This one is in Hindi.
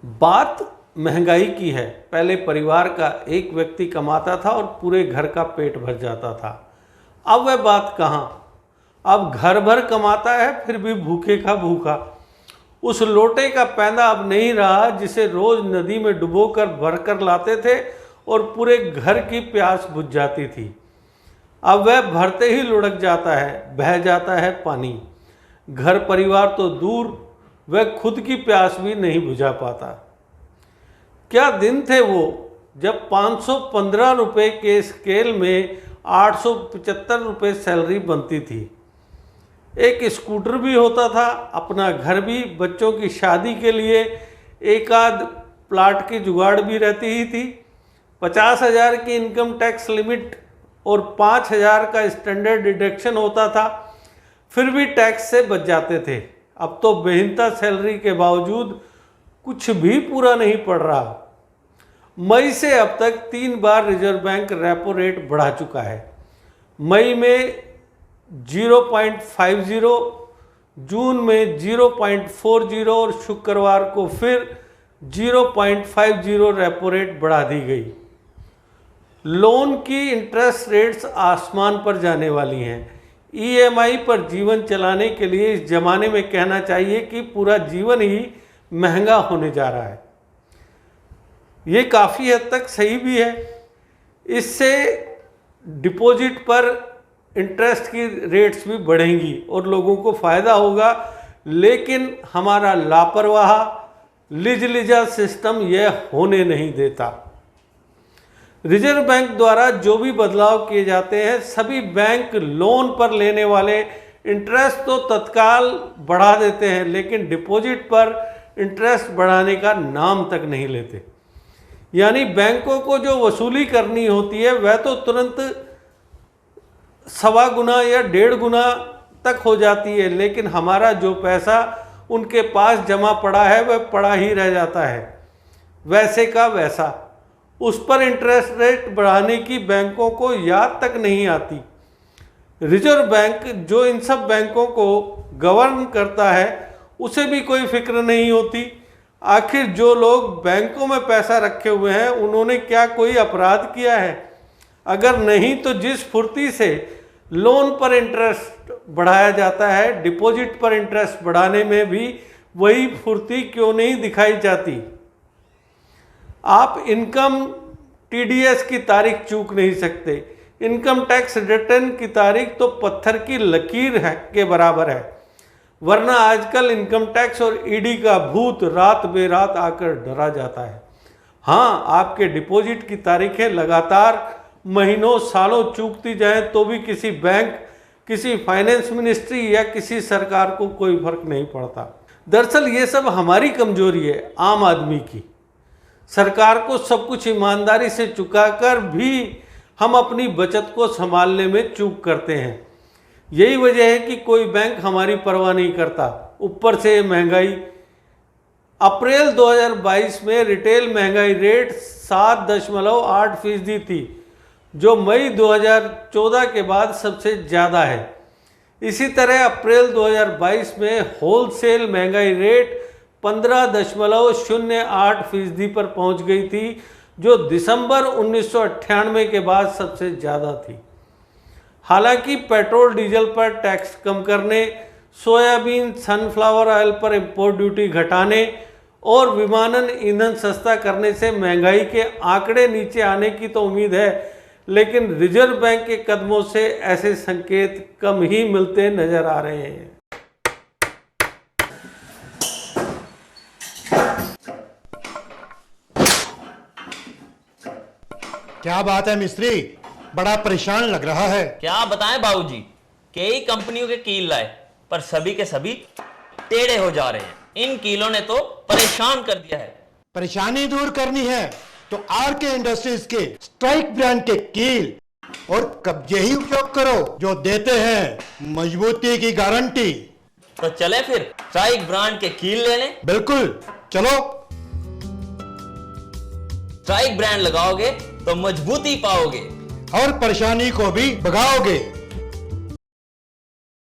बात महंगाई की है। पहले परिवार का एक व्यक्ति कमाता था और पूरे घर का पेट भर जाता था। अब वह बात कहाँ। अब घर भर कमाता है फिर भी भूखे का भूखा। उस लोटे का पैंदा अब नहीं रहा जिसे रोज नदी में डुबोकर भर कर लाते थे और पूरे घर की प्यास बुझ जाती थी। अब वह भरते ही लुढ़क जाता है, बह जाता है पानी। घर परिवार तो दूर, वह खुद की प्यास भी नहीं बुझा पाता। क्या दिन थे वो जब 515 रुपये के स्केल में 875 रुपये सैलरी बनती थी। एक स्कूटर भी होता था, अपना घर भी, बच्चों की शादी के लिए एक आध प्लाट की जुगाड़ भी रहती ही थी। 50,000 की इनकम टैक्स लिमिट और 5,000 का स्टैंडर्ड डिडक्शन होता था, फिर भी टैक्स से बच जाते थे। अब तो बेहिंता सैलरी के बावजूद कुछ भी पूरा नहीं पड़ रहा। मई से अब तक 3 बार रिजर्व बैंक रेपो रेट बढ़ा चुका है। मई में 0.50, जून में 0.40 और शुक्रवार को फिर 0.50 रेपो रेट बढ़ा दी गई। लोन की इंटरेस्ट रेट्स आसमान पर जाने वाली हैं। ईएमआई पर जीवन चलाने के लिए इस जमाने में कहना चाहिए कि पूरा जीवन ही महंगा होने जा रहा है। ये काफ़ी हद तक सही भी है। इससे डिपॉजिट पर इंटरेस्ट की रेट्स भी बढ़ेंगी और लोगों को फ़ायदा होगा, लेकिन हमारा लापरवाह लिजलिजा सिस्टम यह होने नहीं देता। रिजर्व बैंक द्वारा जो भी बदलाव किए जाते हैं, सभी बैंक लोन पर लेने वाले इंटरेस्ट तो तत्काल बढ़ा देते हैं, लेकिन डिपॉजिट पर इंटरेस्ट बढ़ाने का नाम तक नहीं लेते। यानी बैंकों को जो वसूली करनी होती है वह तो तुरंत 1.25 गुना या 1.5 गुना तक हो जाती है, लेकिन हमारा जो पैसा उनके पास जमा पड़ा है वह पड़ा ही रह जाता है, वैसे का वैसा। उस पर इंटरेस्ट रेट बढ़ाने की बैंकों को याद तक नहीं आती। रिजर्व बैंक जो इन सब बैंकों को गवर्न करता है उसे भी कोई फिक्र नहीं होती। आखिर जो लोग बैंकों में पैसा रखे हुए हैं उन्होंने क्या कोई अपराध किया है? अगर नहीं तो जिस फुर्ती से लोन पर इंटरेस्ट बढ़ाया जाता है, डिपॉजिट पर इंटरेस्ट बढ़ाने में भी वही फुर्ती क्यों नहीं दिखाई जाती? आप इनकम टीडीएस की तारीख चूक नहीं सकते। इनकम टैक्स रिटर्न की तारीख तो पत्थर की लकीर है के बराबर है, वरना आजकल इनकम टैक्स और ईडी का भूत रात बेरात आकर डरा जाता है। हाँ, आपके डिपॉजिट की तारीखें लगातार महीनों सालों चूकती जाएं तो भी किसी बैंक, किसी फाइनेंस मिनिस्ट्री या किसी सरकार को कोई फर्क नहीं पड़ता। दरअसल ये सब हमारी कमजोरी है, आम आदमी की। सरकार को सब कुछ ईमानदारी से चुकाकर भी हम अपनी बचत को संभालने में चूक करते हैं। यही वजह है कि कोई बैंक हमारी परवाह नहीं करता। ऊपर से महंगाई। अप्रैल 2022 में रिटेल महंगाई रेट 7.8% थी, जो मई 2014 के बाद सबसे ज़्यादा है। इसी तरह अप्रैल 2022 में होलसेल महंगाई रेट 15.08% पर पहुंच गई थी, जो दिसंबर 1998 के बाद सबसे ज़्यादा थी। हालांकि पेट्रोल डीजल पर टैक्स कम करने, सोयाबीन सनफ्लावर ऑयल पर इंपोर्ट ड्यूटी घटाने और विमानन ईंधन सस्ता करने से महंगाई के आंकड़े नीचे आने की तो उम्मीद है, लेकिन रिजर्व बैंक के कदमों से ऐसे संकेत कम ही मिलते नजर आ रहे हैं। क्या बात है मिस्त्री, बड़ा परेशान लग रहा है। क्या बताएं बाबूजी, कई कंपनियों के कील लाए पर सभी के सभी टेढ़े हो जा रहे हैं। इन कीलों ने तो परेशान कर दिया है। परेशानी दूर करनी है तो आरके इंडस्ट्रीज के स्ट्राइक ब्रांड के कील और कब्जे ही उपयोग करो, जो देते हैं मजबूती की गारंटी। तो चले फिर स्ट्राइक ब्रांड के कील लेने। बिल्कुल, चलो। स्ट्राइक ब्रांड लगाओगे तो मजबूती पाओगे और परेशानी को भी भगाओगे।